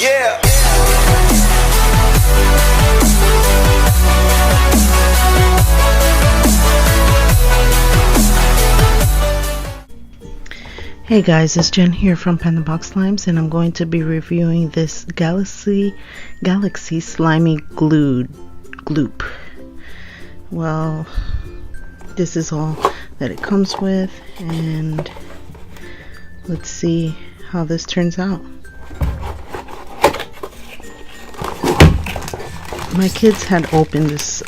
Yeah. Hey guys, it's Jen here from Panda Box Slimes, and I'm going to be reviewing this Galaxy Slimy Gloop. Well, this is all that it comes with, and let's see how this turns out. My kids had opened this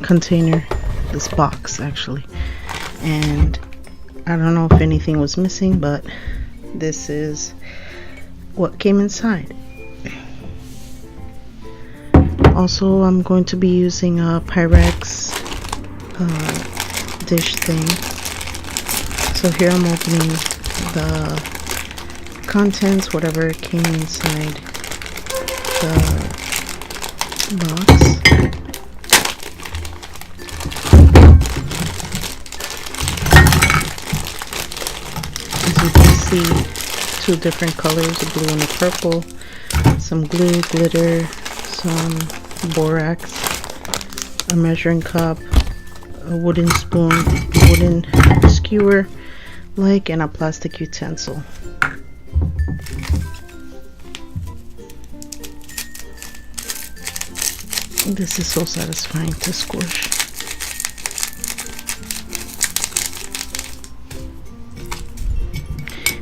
container, this box actually, and I don't know if anything was missing, but this is what came inside. Also, I'm going to be using a Pyrex dish thing. So here I'm opening the contents, whatever came inside the box. See two different colors, the blue and the purple, some glue, glitter, some borax, a measuring cup, a wooden spoon, a wooden skewer, and a plastic utensil. This is so satisfying to squish.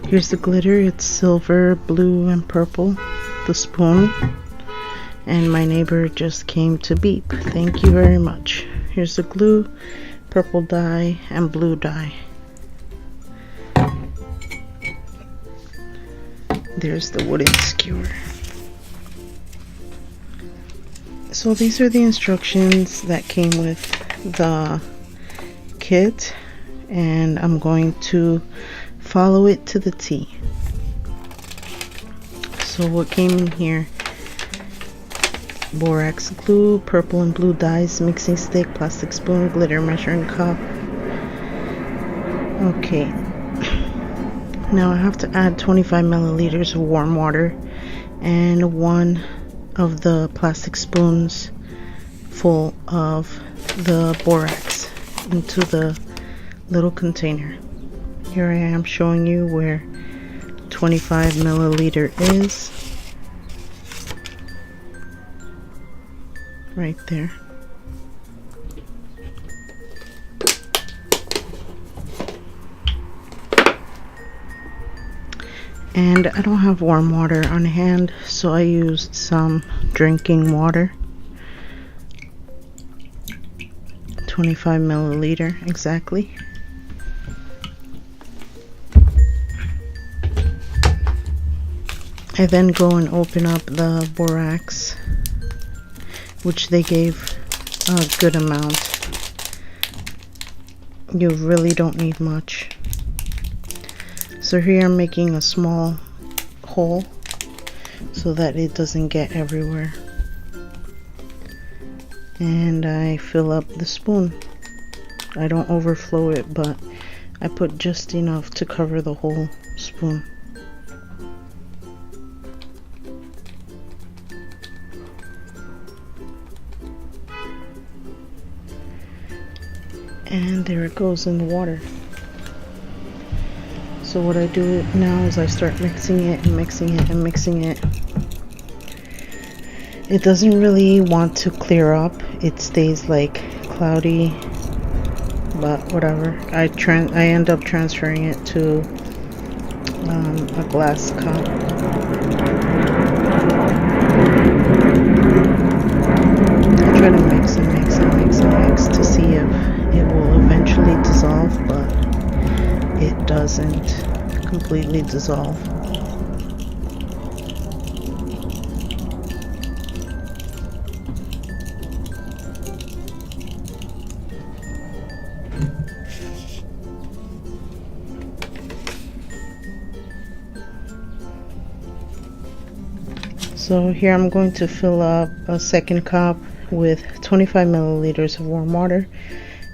Here's the glitter. It's silver, blue, and purple. The spoon. And my neighbor just came to beep. Thank you very much. Here's the glue, purple dye, and blue dye. There's the wooden skewer. So these are the instructions that came with the kit, and I'm going to follow it to the T. So what came in here: borax glue, purple and blue dyes, mixing stick, plastic spoon, glitter, measuring cup. Okay, now I have to add 25 milliliters of warm water and one of the plastic spoons full of the borax into the little container. Here I am showing you where 25 milliliter is. Right there. And I don't have warm water on hand, so I used some drinking water. 25 milliliter exactly. I then go and open up the borax, which they gave a good amount. You really don't need much. So here I'm making a small hole so that it doesn't get everywhere. And I fill up the spoon. I don't overflow it, but I put just enough to cover the whole spoon. And there it goes in the water. So what I do now is I start mixing it and mixing it and mixing it. It doesn't really want to clear up. It stays like cloudy, but whatever. I end up transferring it to a glass cup. I try to mix and mix and mix and mix to see if it will eventually dissolve, but it doesn't completely dissolve. So here I'm going to fill up a second cup with 25 milliliters of warm water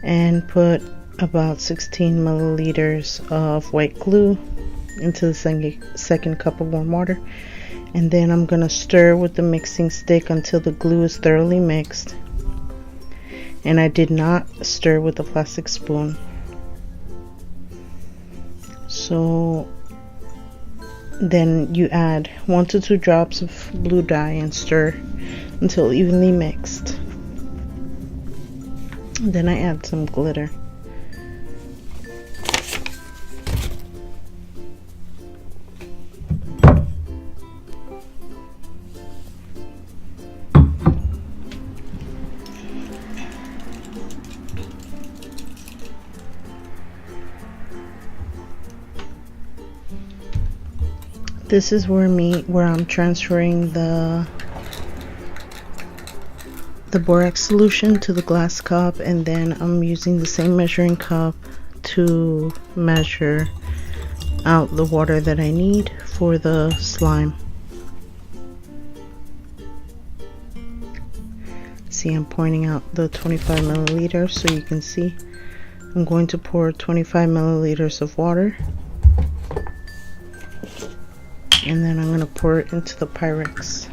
and put about 16 milliliters of white glue into the second cup of warm water, And then I'm gonna stir with the mixing stick until the glue is thoroughly mixed. And I did not stir with a plastic spoon. So then you add 1 to 2 drops of blue dye and stir until evenly mixed. Then I add some glitter. This is where I'm transferring the borax solution to the glass cup, and then I'm using the same measuring cup to measure out the water that I need for the slime. See, I'm pointing out the 25 milliliters so you can see. I'm going to pour 25 milliliters of water. And then I'm going to pour it into the Pyrex.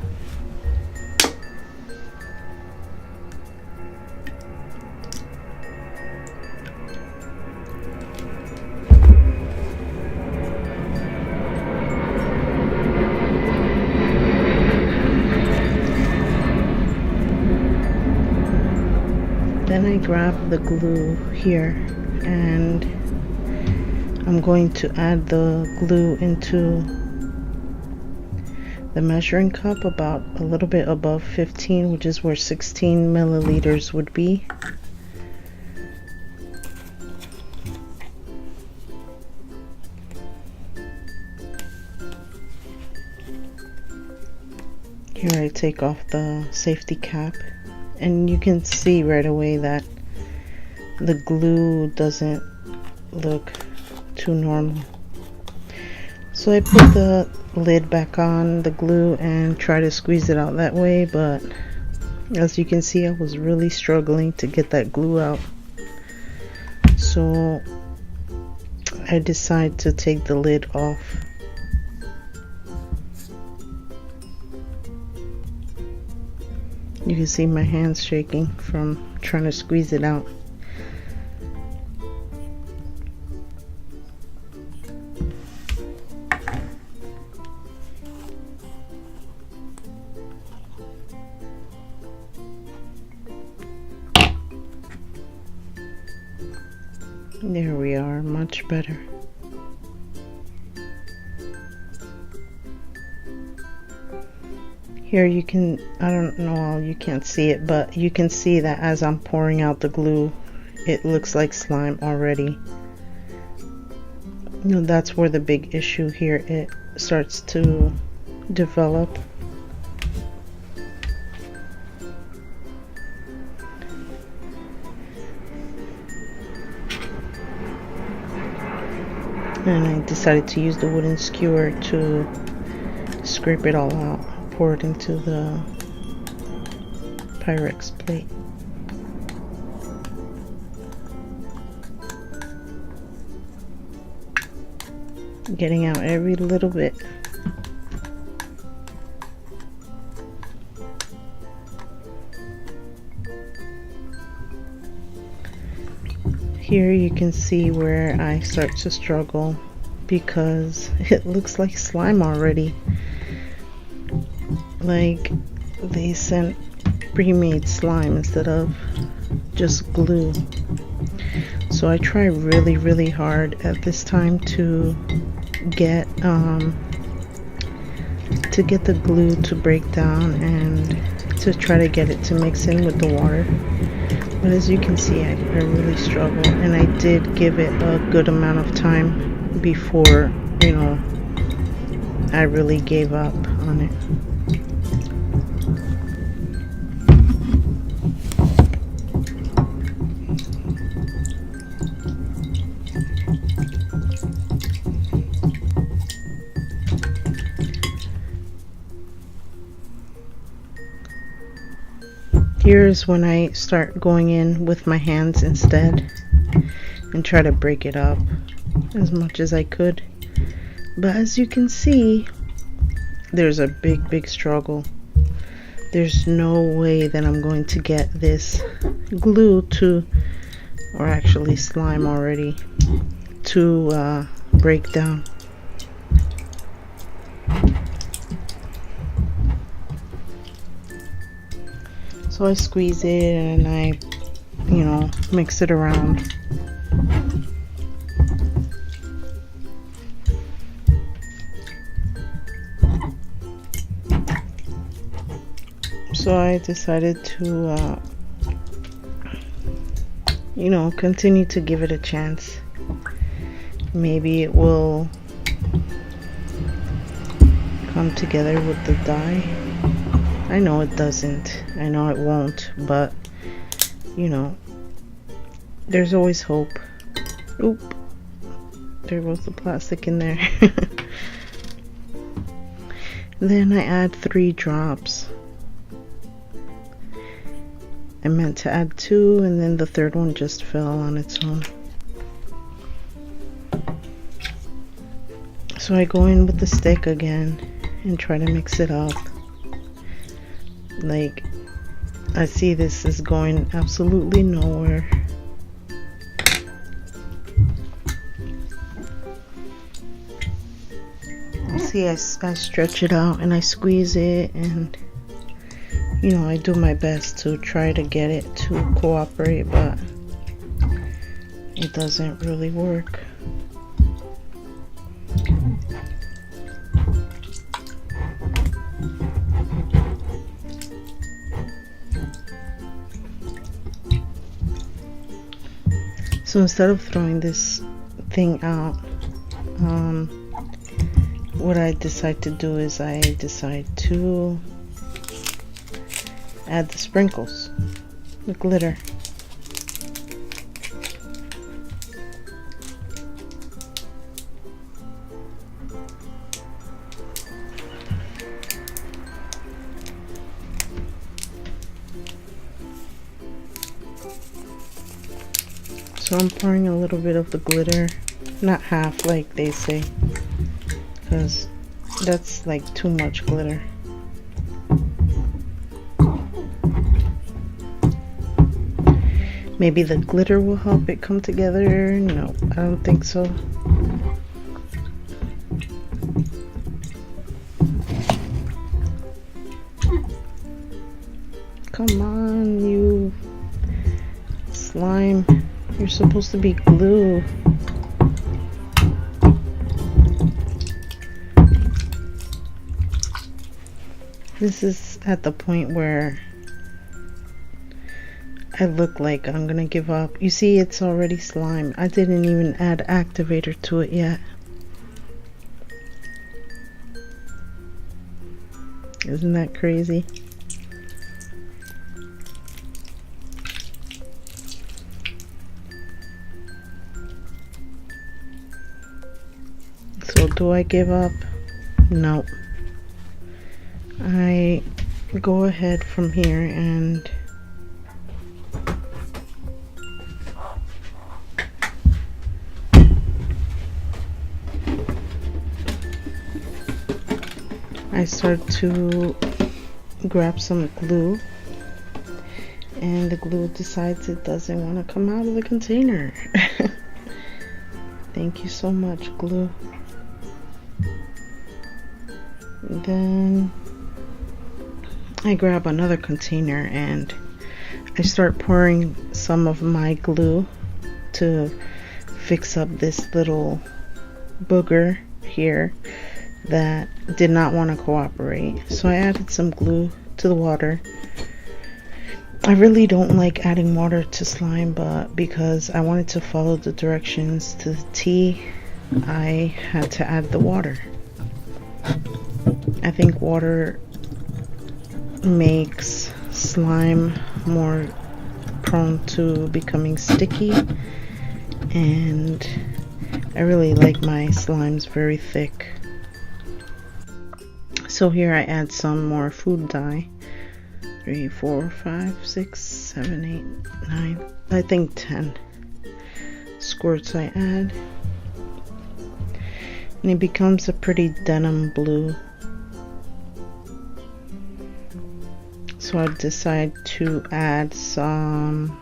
Then I grab the glue here and I'm going to add the glue into the measuring cup about a little bit above 15, which is where 16 milliliters would be. Here I take off the safety cap, and you can see right away that the glue doesn't look too normal. So I put the lid back on the glue and try to squeeze it out that way, but as you can see I was really struggling to get that glue out. So I decided to take the lid off. You can see my hands shaking from trying to squeeze it out. There we are, much better. Here you can, I don't know, you can't see it, but you can see that as I'm pouring out the glue, it looks like slime already. You know, that's where the big issue here, it starts to develop. And I decided to use the wooden skewer to scrape it all out, pour it into the Pyrex plate. Getting out every little bit. Here you can see where I start to struggle because it looks like slime already. Like they sent pre-made slime instead of just glue. So I try really hard at this time to get the glue to break down and to try to get it to mix in with the water. But as you can see, I really struggle, and I did give it a good amount of time before, you know, I really gave up on it. Here's when I start going in with my hands instead and try to break it up as much as I could. But as you can see, there's a big struggle. There's no way that I'm going to get this glue to, or actually slime already, to break down. So I squeeze it and I, you know, mix it around. So I decided to, you know, continue to give it a chance. Maybe it will come together with the dye. I know it doesn't. I know it won't, but, you know, there's always hope. Oop. There goes the plastic in there. Then I add 3 drops. I meant to add 2, and then the third one just fell on its own. So I go in with the stick again and try to mix it up. Like, I see this is going absolutely nowhere. See, I stretch it out and I squeeze it, and you know, I do my best to try to get it to cooperate, but it doesn't really work. So instead of throwing this thing out, what I decide to do is I decide to add the sprinkles, the glitter. So I'm pouring a little bit of the glitter, not half like they say, because that's like too much glitter. Maybe the glitter will help it come together. No, I don't think so. Come on, you slime. You're supposed to be glue. This is at the point where I look like I'm gonna give up. You see, it's already slime. I didn't even add Activator to it yet. Isn't that crazy? So do I give up? No. I go ahead from here and I start to grab some glue, and the glue decides it doesn't want to come out of the container. Thank you so much, glue. Then I grab another container and I start pouring some of my glue to fix up this little booger here that did not want to cooperate. So I added some glue to the water. I really don't like adding water to slime, but because I wanted to follow the directions to the T, I had to add the water. I think water makes slime more prone to becoming sticky, and I really like my slimes very thick. So here I add some more food dye. 3, 4, 5, 6, 7, 8, 9, I think 10 squirts I add, and it becomes a pretty denim blue. So I decided to add some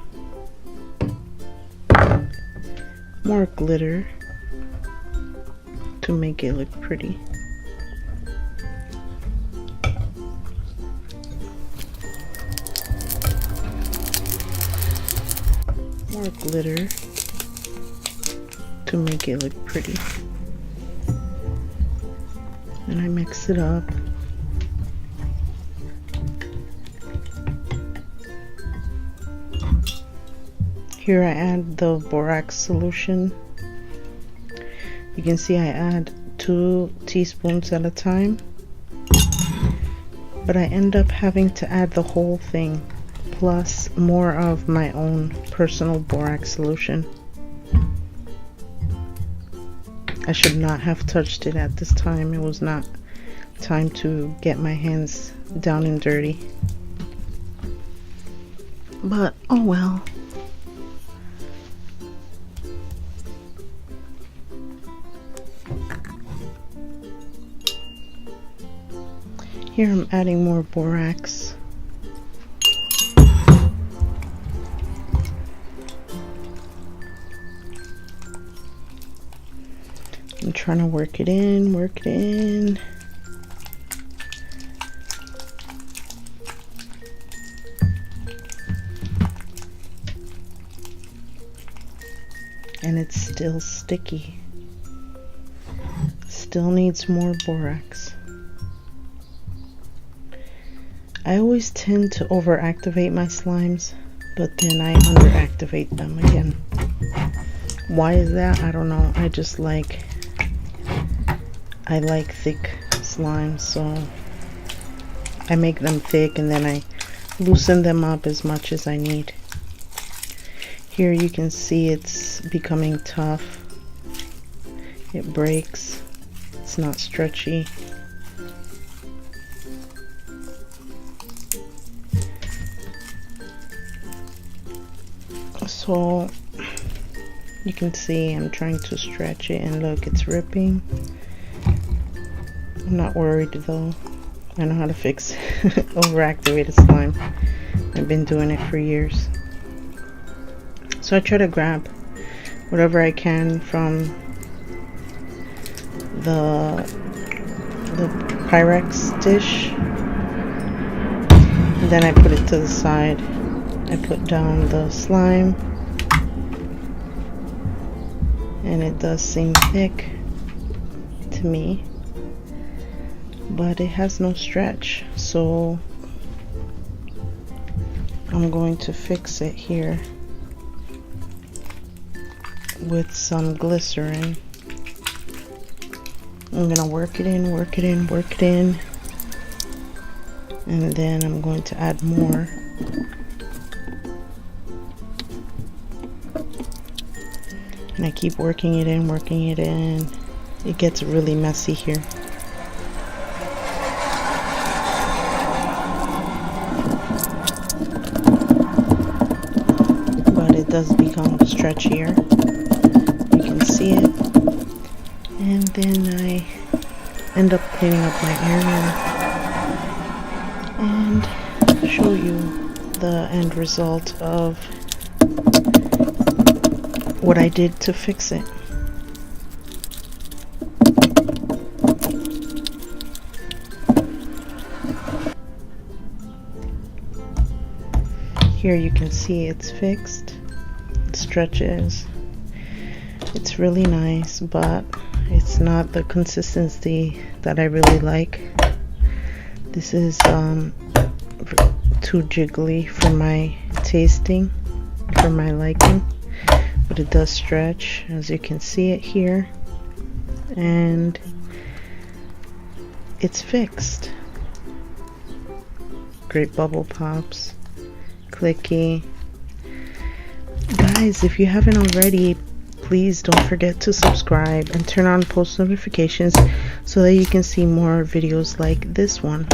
more glitter to make it look pretty. More glitter to make it look pretty. And I mix it up. Here I add the borax solution. You can see I add 2 teaspoons at a time, but I end up having to add the whole thing plus more of my own personal borax solution. I should not have touched it at this time. It was not time to get my hands down and dirty. But oh well. Here I'm adding more borax. I'm trying to work it in, and it's still sticky. Still needs more borax. I always tend to overactivate my slimes, but then I underactivate them again. Why is that? I don't know. I like thick slimes, so I make them thick and then I loosen them up as much as I need. Here you can see it's becoming tough. It breaks. It's not stretchy. So you can see I'm trying to stretch it, and look, it's ripping. I'm not worried though. I know how to fix overactivated slime. I've been doing it for years. So I try to grab whatever I can from the Pyrex dish, and then I put it to the side. I put down the slime, and it does seem thick to me, but it has no stretch, so I'm going to fix it here with some glycerin. I'm gonna work it in, and then I'm going to add more. And I keep working it in. It gets really messy here. But it does become stretchier. You can see it. And then I end up cleaning up my area and show you the end result of what I did to fix it. Here you can see it's fixed. It stretches. It's really nice, but it's not the consistency that I really like. This is too jiggly for my tasting, for my liking. But it does stretch, as you can see it here, and it's fixed. Great bubble pops, clicky. Guys, if you haven't already, please don't forget to subscribe and turn on post notifications so that you can see more videos like this one.